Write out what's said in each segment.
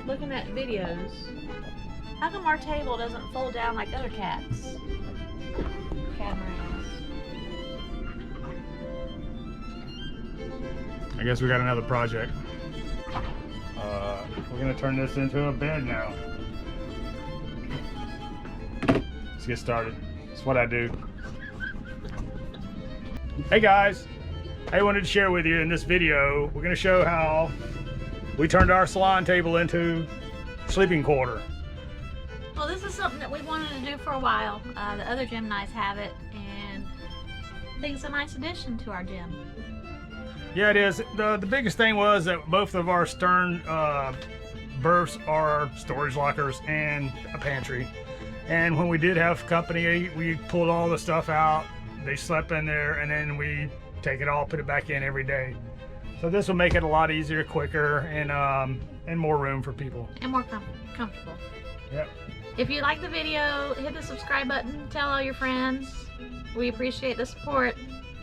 looking at videos, how come our table doesn't fold down like other cats? Catamarans. I guess we got another project. We're gonna turn this into a bed now. Let's get started. That's what I do. Hey guys, I wanted to share with you in this video, we're gonna show how we turned our salon table into sleeping quarter. Well, this is something that we wanted to do for a while. The other Geminis have it, and I think it's a nice addition to our gym. Yeah, it is. The biggest thing was that both of our stern berths are storage lockers and a pantry. And when we did have company, we pulled all the stuff out. They slept in there, and then we take it all, put it back in every day. So this will make it a lot easier, quicker, and more room for people. And more comfortable. Yep. If you like the video, hit the subscribe button, tell all your friends. We appreciate the support.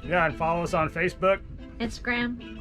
Yeah, and follow us on Facebook, Instagram.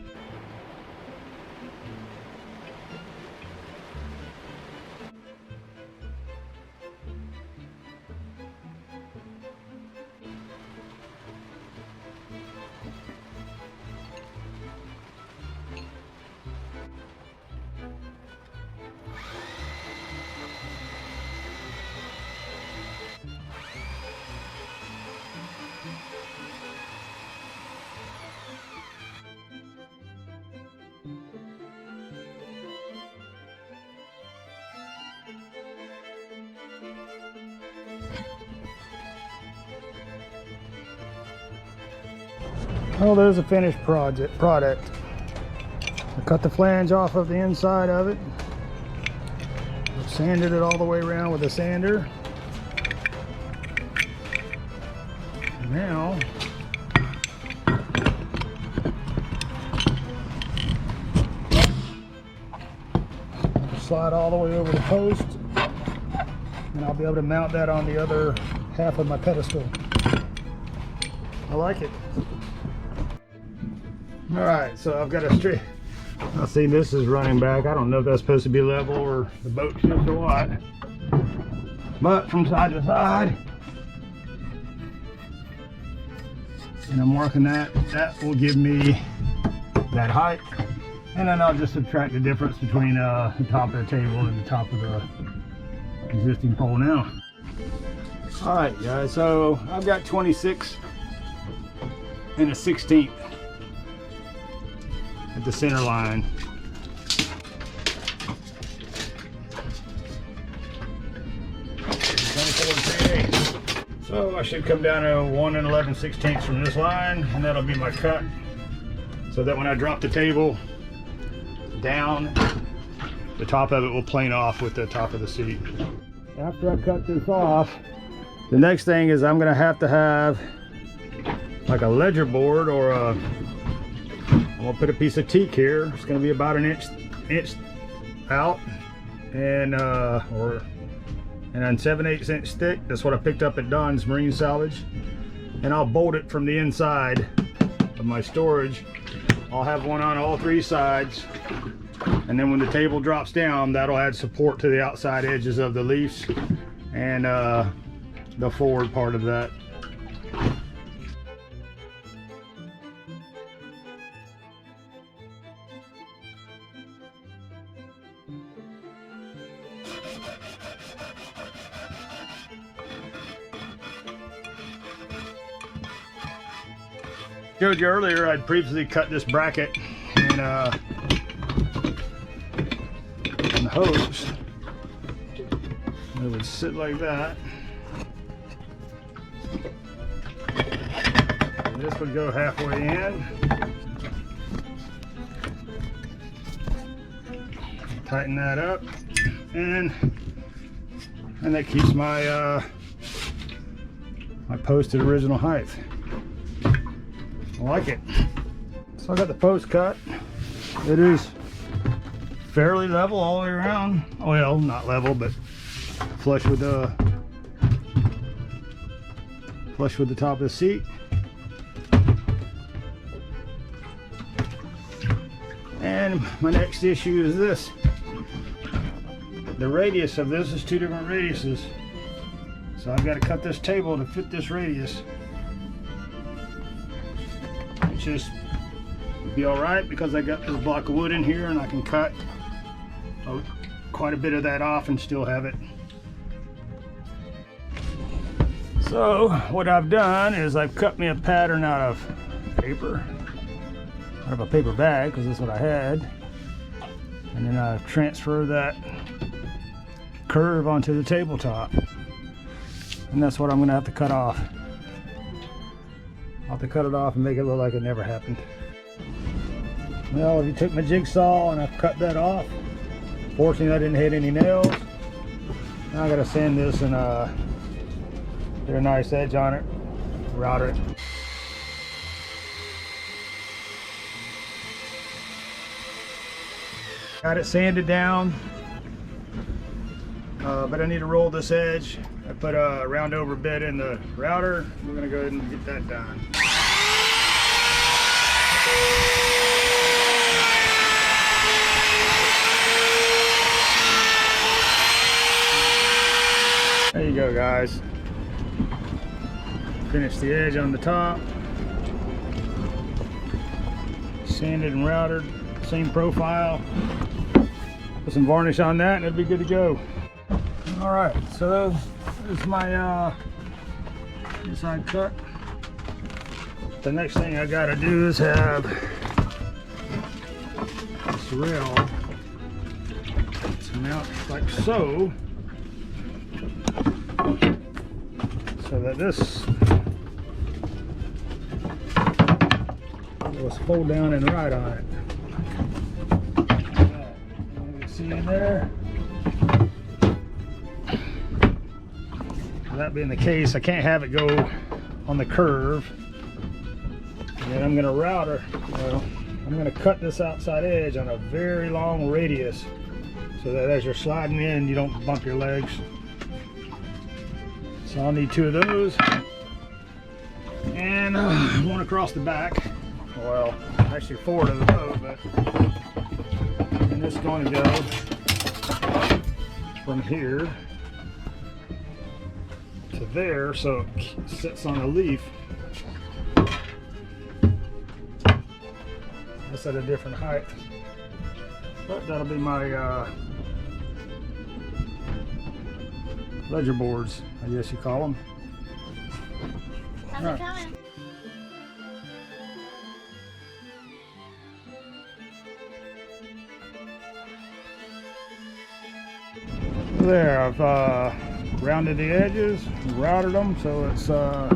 Oh, there's a finished product. I cut the flange off of the inside of it. I've sanded it all the way around with a sander. Now, slide all the way over the post, and I'll be able to mount that on the other half of my pedestal. I like it. All right, so I've got a straight. I see this is running back. I don't know if that's supposed to be level or the boat shift or what. But from side to side, and I'm marking that. That will give me that height, and then I'll just subtract the difference between the top of the table and the top of the existing pole now. All right, guys. So I've got 26 and a 16th. At the center line. So I should come down to 1 11/16 from this line, and that'll be my cut. So that when I drop the table down, the top of it will plane off with the top of the seat. After I cut this off, the next thing is I'm gonna have to have like a ledger board or a I'm gonna put a piece of teak here. It's gonna be about an inch out, and on 7/8 inch thick. That's what I picked up at Don's Marine Salvage, and I'll bolt it from the inside of my storage. I'll have one on all three sides, and then when the table drops down, that'll add support to the outside edges of the leaves and the forward part of that. Showed you earlier, I'd previously cut this bracket and the hose. It would sit like that. And this would go halfway in. Tighten that up, and that keeps my my post at original height. I like it. So I got the post cut. It is fairly level all the way around. Well, not level, but flush with the top of the seat. And my next issue is this. the radius of this is 2 different radiuses. So I've got to cut this table to fit this radius. Which is be alright because I got this block of wood in here and I can cut quite a bit of that off and still have it. So what I've done is I've cut me a pattern out of paper, out of a paper bag, because that's what I had, and then I've transferred that curve onto the tabletop, and that's what I'm going to have to cut off. I'll have to cut it off and make it look like it never happened. Well, if you took my jigsaw and I've cut that off, fortunately I didn't hit any nails. Now I got to sand this and get a nice edge on it, router it. Got it sanded down, but I need to roll this edge. I put a round over bit in the router. We're gonna go ahead and get that done. There you go, guys. Finish the edge on the top. Sanded and routed, same profile. Put some varnish on that and it'll be good to go. All right, so this is my inside cut. The next thing I gotta do is have this rail to mount like so, so that this will fold down and ride on it. See in there. That being the case, I can't have it go on the curve. And then I'm going to router. Well, I'm going to cut this outside edge on a very long radius, so that as you're sliding in, you don't bump your legs. So I'll need 2 of those, and one across the back. Well, actually 4 to the boat, but. And this is going to go from here to there, so it sits on a leaf. That's at a different height, but that'll be my ledger boards, I guess you call them. How's it coming? There, I've rounded the edges, routed them so it's so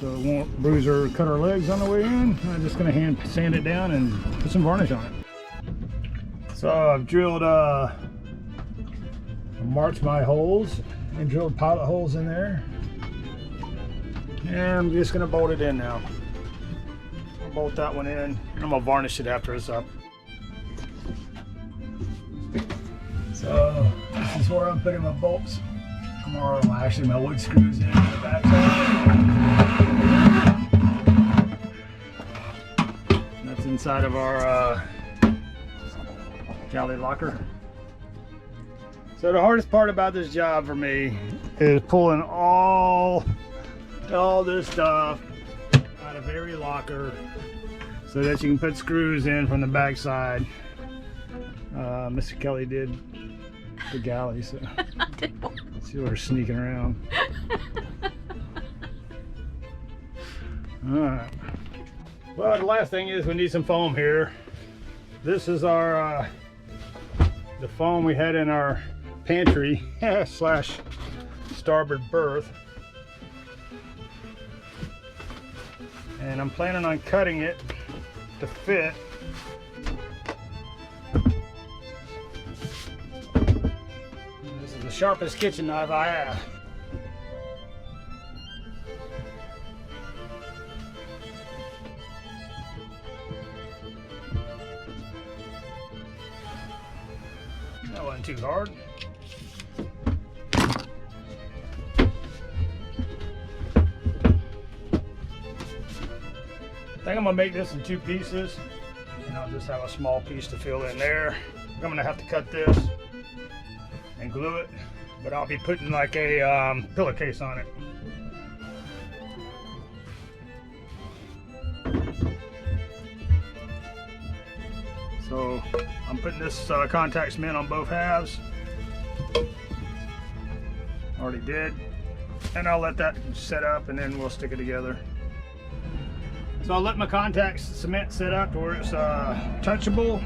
it won't bruise or cut our legs on the way in. I'm just gonna hand sand it down and put some varnish on it. So I've drilled marked my holes and drilled pilot holes in there, and I'm just gonna bolt it in now. Bolt that one in, and I'm gonna varnish it after it's up. So this is where I'm putting my bolts, or actually my wood screws in the back side. That's inside of our galley locker. So the hardest part about this job for me is pulling all this stuff out of every locker, so that you can put screws in from the back side. Mr. Kelly did the galley, so see what we're sneaking around. Alright. Well, the last thing is we need some foam here. This is our the foam we had in our pantry slash starboard berth. And I'm planning on cutting it to fit. This is the sharpest kitchen knife I have. That wasn't too hard. I think I'm gonna make this in 2 pieces. I'll just have a small piece to fill in there. I'm gonna have to cut this and glue it, but I'll be putting like a pillowcase on it. So I'm putting this contact cement on both halves. Already did. And I'll let that set up and then we'll stick it together. So I'll let my contact cement set up to where it's touchable.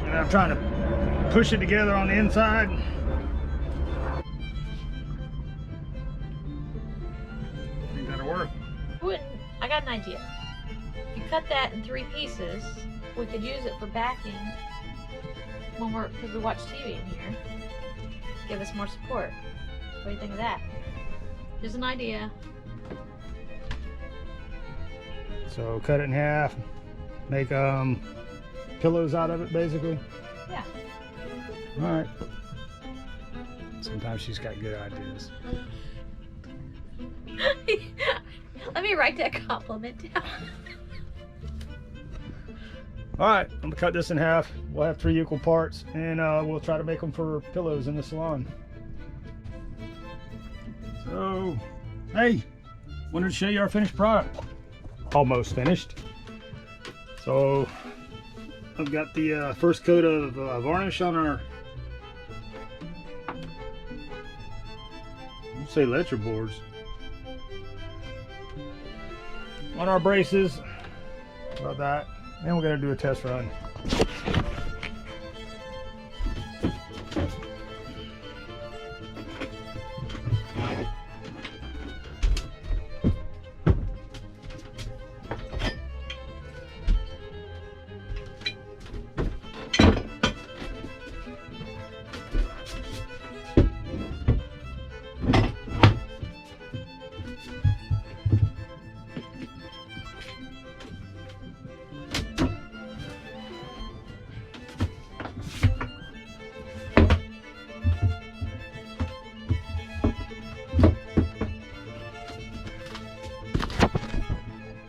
And I'm trying to push it together on the inside. Think that'll work. I got an idea. If you cut that in 3 pieces, we could use it for backing when because we watch TV in here. Give us more support. What do you think of that? Just an idea. So cut it in half, make pillows out of it basically. Yeah. All right. Sometimes she's got good ideas. Let me write that compliment down. All right, I'm gonna cut this in half. We'll have 3 equal parts, and we'll try to make them for pillows in the salon. So, hey, wanted to show you our finished product. Almost finished. So, I've got the first coat of varnish on our, let's say, ledger boards. On our braces, about that. And we're gonna do a test run.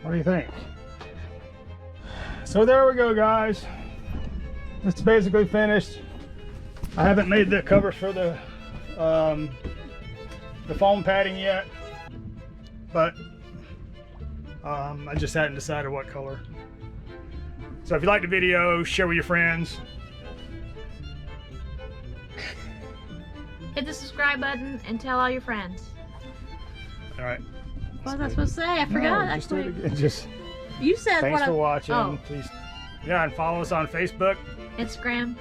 What do you think? So there we go, guys. It's basically finished. I haven't made the covers for the foam padding yet, but I just hadn't decided what color. So if you like the video, share with your friends. Hit the subscribe button and tell all your friends. All right. What was I supposed to say? I forgot. No, just do it again. Just you said thanks what for watching. Oh. Please, yeah, and follow us on Facebook Instagram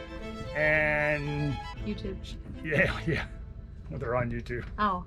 and YouTube. yeah, well, they're on YouTube. Oh.